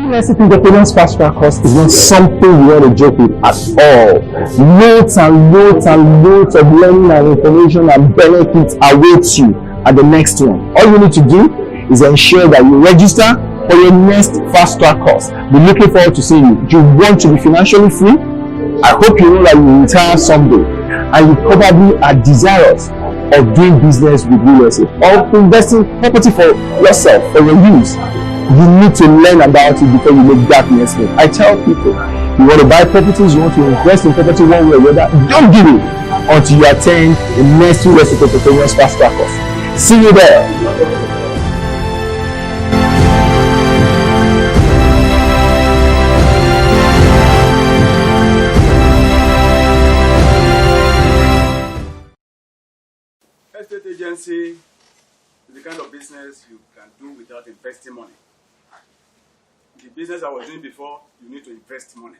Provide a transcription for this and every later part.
University Independence Fast Track course is not something you want to joke with at all. Loads and loads and loads of learning and information and benefits await you at the next one. All you need to do is ensure that you register for your next Fast Track course. We're looking forward to seeing you. Do you want to be financially free? I hope you know that you will retire someday and you probably are desirous of doing business with real estate or investing property for yourself, for your use. You need to learn about it before you make that next move. I tell people, you want to buy properties, you want to invest in property one way or the other, don't give it until you attend the next Real Estate Entrepreneurs Fast Track course. See you there. Estate agency is the kind of business you can do without investing money. The business I was doing before, you need to invest money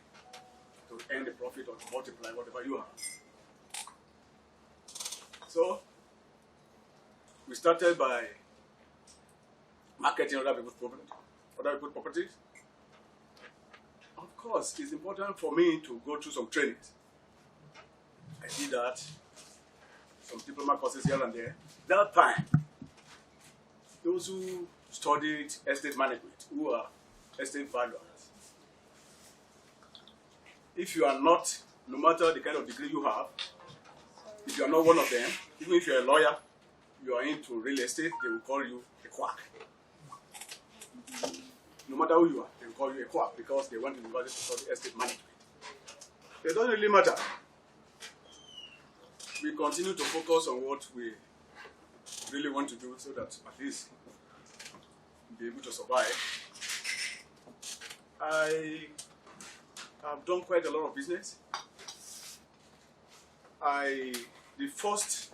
to earn the profit or to multiply whatever you have. So, we started by marketing other people's properties. Of course, it's important for me to go through some trainings. I did that, some diploma courses here and there. That time, those who studied estate management, who are estate valuers, if you are not, no matter the kind of degree you have, if you are not one of them, even if you are a lawyer, you are into real estate, they will call you a quack. No matter who you are, they will call you a quack because they want you to study estate management. It doesn't really matter. We continue to focus on what we really want to do so that at least we'll be able to survive. I have done quite a lot of business. The first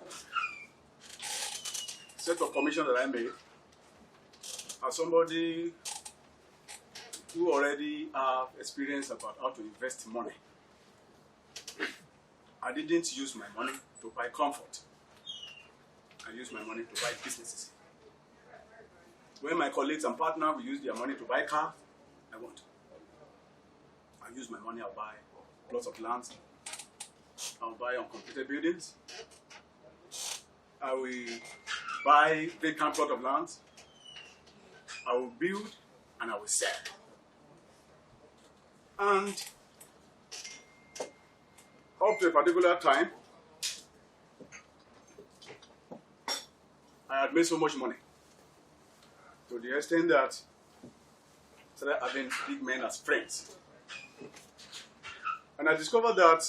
set of commission that I made, as somebody who already have experience about how to invest money, I didn't use my money to buy comfort. I used my money to buy businesses. When my colleagues and partners will use their money to buy cars, I won't. I use my money, I'll buy plots of land, I'll buy uncompleted buildings, I will buy vacant plot of land, I will build and I will sell. And up to a particular time, I had made so much money to the extent that I started having big men as friends. And I discovered that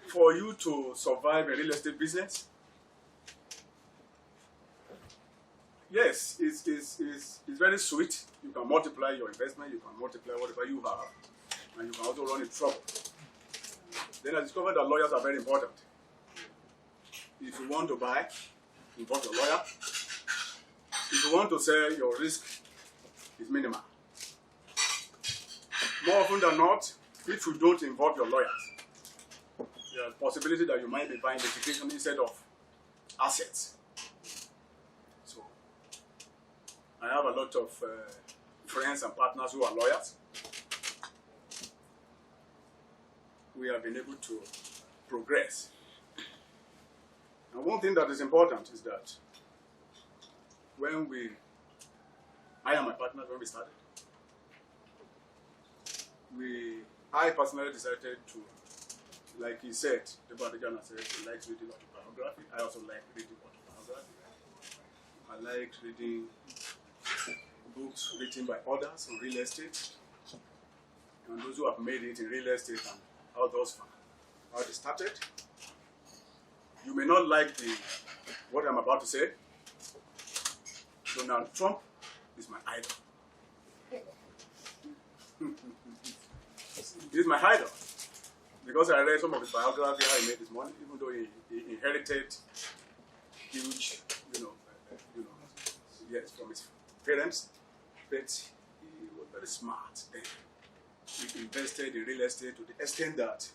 for you to survive a real estate business, yes, it's very sweet. You can multiply your investment, you can multiply whatever you have, and you can also run into trouble. Then I discovered that lawyers are very important. If you want to buy, involve your lawyer. If you want to sell, your risk is minimal. More often than not, if you don't involve your lawyers, there's a possibility that you might be buying litigation instead of assets. So, I have a lot of friends and partners who are lawyers. We have been able to progress. And one thing that is important is that when I and my partners, when we started, I personally decided to, like he said, Debo Adeniran said, he likes reading autobiography. I also like reading autobiography. I like reading books written by others on real estate, and those who have made it in real estate and how they started. You may not like what I'm about to say. Donald Trump is my idol. He's my idol because I read some of his biography, how he made his money, even though he inherited huge, yes, from his parents, but he was very smart. He invested in real estate to the extent that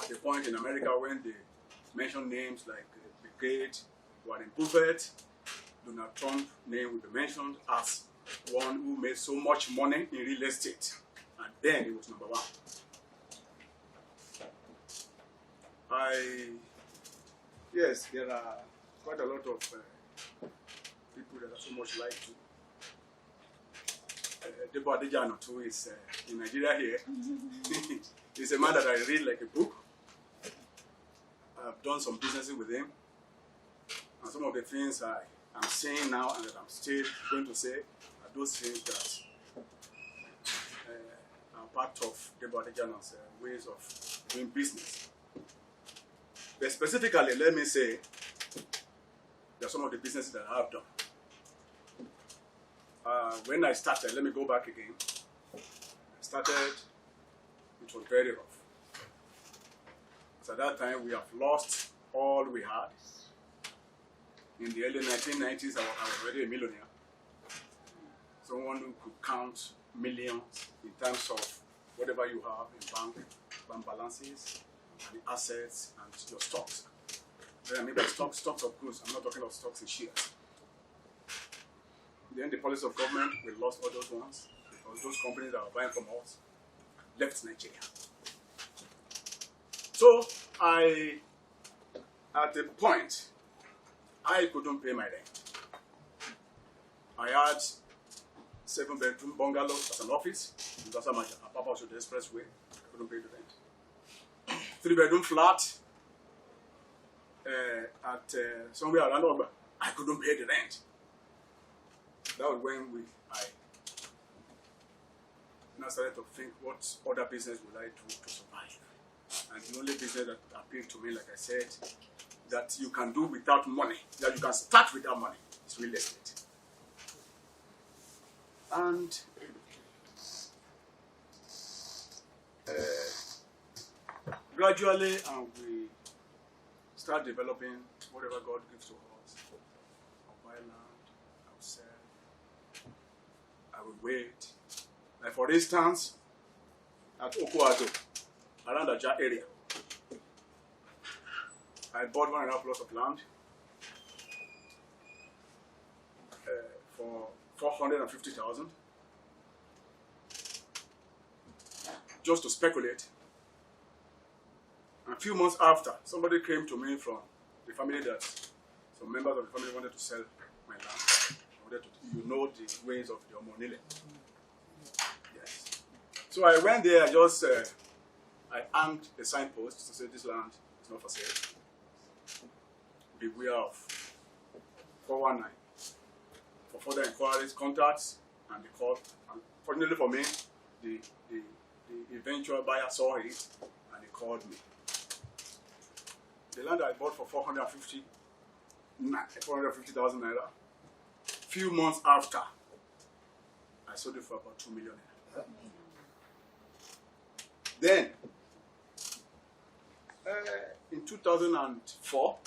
at the point in America when they mention names like Bill Gates, Warren Buffett, Donald Trump's name will be mentioned as one who made so much money in real estate, and then he was number one. Yes, there are quite a lot of people that are so much like to. Debo Adeniran too is in Nigeria here. He's a man that I read like a book. I've done some businesses with him. And some of the things I'm saying now and that I'm still going to say are those things that are part of Debo Adeniran's ways of doing business. But specifically, let me say that some of the businesses that I have done. When I started, let me go back again. I started, it was very rough. So at that time, we have lost all we had. In the early 1990s, I was already a millionaire. Someone who could count millions in terms of whatever you have in bank balances, and the assets, and your stocks. When I mean by stocks of goods, I'm not talking of stocks in shares. Then the policy of government, we lost all those ones because those companies that were buying from us left Nigeria. So at a point, I couldn't pay my rent. I had 7-bedroom bungalow as an office in Tasamaja, Papa was the expressway. I couldn't pay the rent. 3-bedroom flat at somewhere around Oba. I couldn't pay the rent. That was when I now started to think what other business would I do to survive. And the only business that appealed to me, like I said, that you can do without money, that you can start without money, is real estate. And gradually, we start developing whatever God gives to us. I'll buy land, I'll sell, I will wait. Like for instance, at Okoado, around the Aja area, I bought 1.5 plots of land for 450,000 just to speculate. And a few months after, somebody came to me from the family that some members of the family wanted to sell my land. You know the ways of the Omonile. Yes. So I went there, I hanged a signpost to say this land is not for sale. Beware of 419. For further inquiries, contacts, and the court. And fortunately for me, the eventual buyer saw it and he called me. The land I bought for 450,000 naira. Few months after, I sold it for about 2 million naira. Then, in 2004,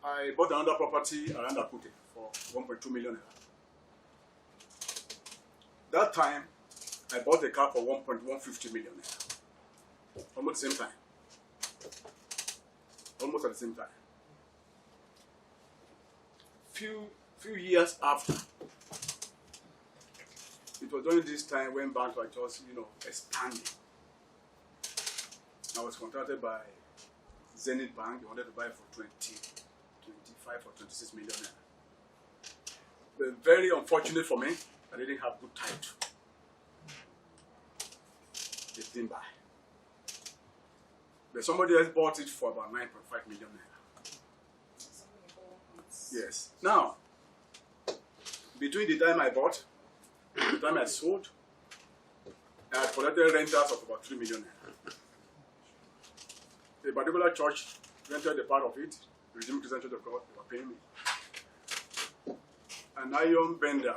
I bought another property around Akute for 1.2 million naira. That time, I bought a car for 1.150 million naira. Almost the same time. Almost at the same time. Few years after, it was during this time when banks were just, expanding. I was contacted by Zenith Bank. They wanted to buy for 25 or 26 million naira. But very unfortunate for me, I didn't have good title. They didn't buy. But somebody else bought it for about 9.5 million naira. Yes. Now, between the time I bought and the time I sold, I had collected rentals of about 3 million naira. A particular church rented a part of it, the Redeemed Christian Church of God, they were paying me. An iron bender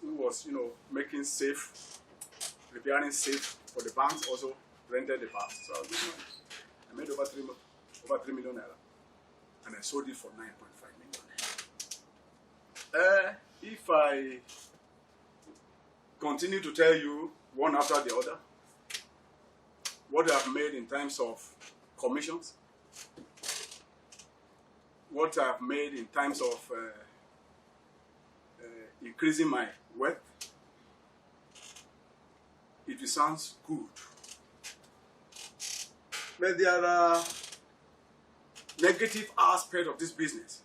who was, making safe, repairing safe for the banks, also rented the part. So I made over 3 million naira, and I sold it for 9.5 million naira. If I continue to tell you one after the other what I have made in terms of commissions, what I've made in terms of increasing my wealth, it sounds good. But there are negative aspects of this business.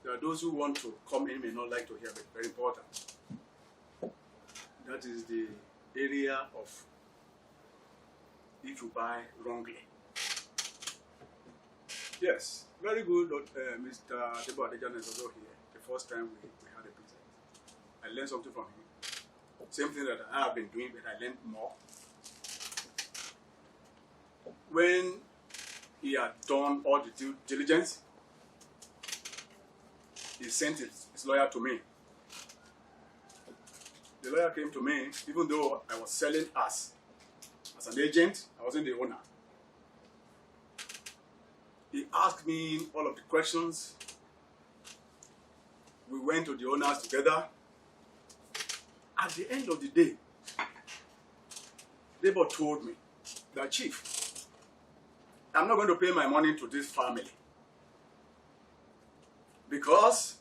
There are those who want to come in may not like to hear, but very important. That is the area of if you buy wrongly. Yes, very good. Mr. Debo Adeniran is also here. The first time we had a business, I learned something from him. Same thing that I have been doing, but I learned more. When he had done all the due diligence, he sent his lawyer to me. The lawyer came to me, even though I was selling as an agent, I wasn't the owner. He asked me all of the questions. We went to the owners together. At the end of the day, Debo told me that, Chief, I'm not going to pay my money to this family. Because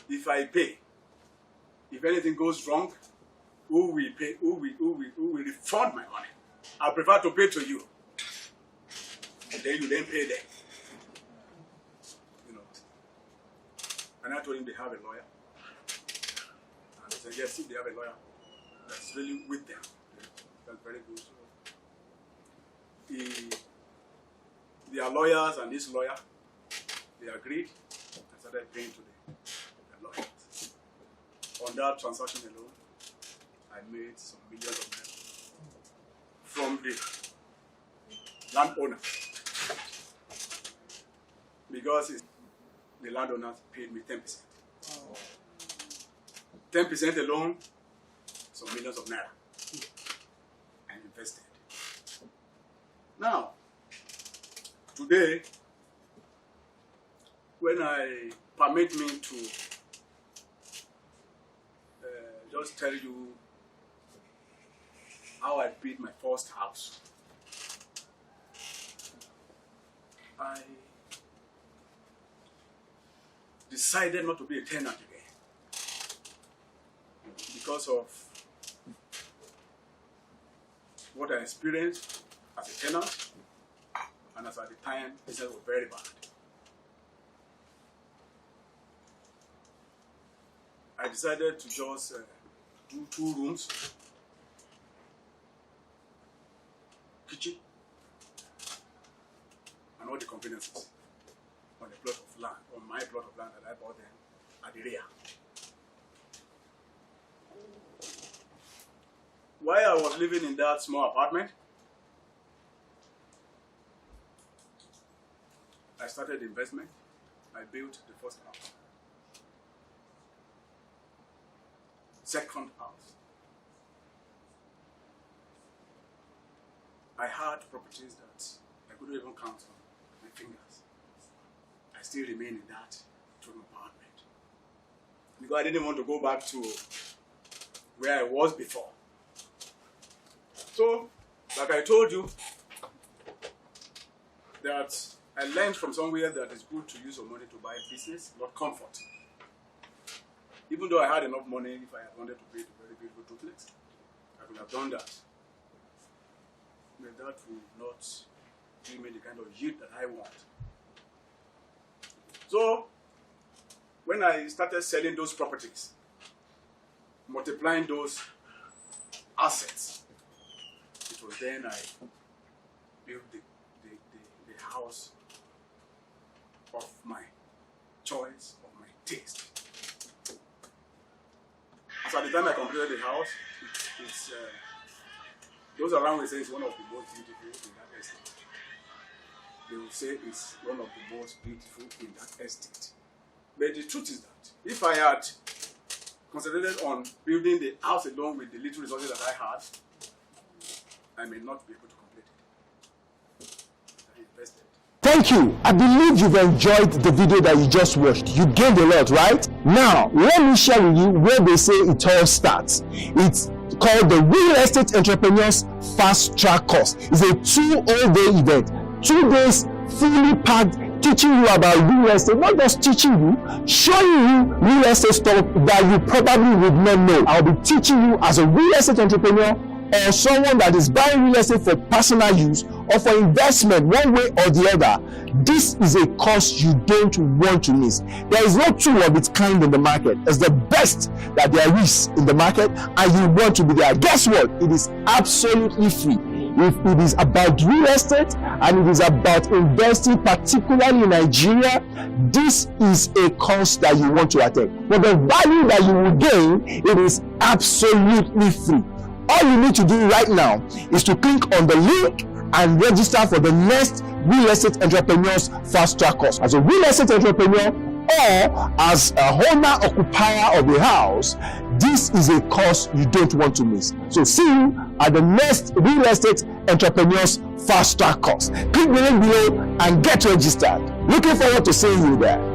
if I pay, if anything goes wrong, who will pay? Who will refund my money? I prefer to pay to you. And then you pay them. You know. And I told him they have a lawyer. And he said, yes, if they have a lawyer, that's really with them. That's very good. So their lawyers and this lawyer, they agreed. I started paying to the lawyers. On that transaction alone, I made some millions of naira from the landowner. Because the landowner paid me 10%. 10% alone, some millions of naira. I invested. Now, today, when I permit me to just tell you how I built my first house, I decided not to be a tenant again because of what I experienced as a tenant, and as at the time, business was very bad. I decided to just do 2 rooms, kitchen, and all the conveniences on a plot of land, on my plot of land that I bought then at the rear. While I was living in that small apartment, I started the investment. I built the first house. Second house. I had properties that I couldn't even count on my fingers. I still remain in that 2-room apartment. Because I didn't want to go back to where I was before. So, like I told you, that I learned from somewhere that it's good to use your money to buy business, not comfort. Even though I had enough money, if I had wanted to build a very beautiful duplex, I could have done that. But that would not give me the kind of yield that I want. So, when I started selling those properties, multiplying those assets, it was then I built the house of my choice, of my taste. So at the time I completed the house, those around will say it's one of the most beautiful in that estate. They will say it's one of the most beautiful in that estate. But the truth is that if I had concentrated on building the house alone with the little resources that I had, I may not be able to complete it. I invested. Thank you. I believe you've enjoyed the video that you just watched. You gained a lot, right? Now, let me share with you where they say it all starts. It's called the Real Estate Entrepreneurs Fast Track Course. It's a 2-all-day event. 2 days fully packed teaching you about real estate, not just teaching you, showing you real estate stuff that you probably would not know. I'll be teaching you as a real estate entrepreneur or someone that is buying real estate for personal use or for investment one way or the other. This is a course you don't want to miss. There is no two of its kind in the market. It's the best that there is in the market, and you want to be there. Guess what? It is absolutely free. If it is about real estate and it is about investing, particularly in Nigeria, this is a course that you want to attend. But the value that you will gain, it is absolutely free. All you need to do right now is to click on the link and register for the next Real Estate Entrepreneurs Fast Track course. As a real estate entrepreneur or as a owner occupier of a house, this is a course you don't want to miss. So see you at the next Real Estate Entrepreneurs Fast Track course. Click the link below and get registered. Looking forward to seeing you there.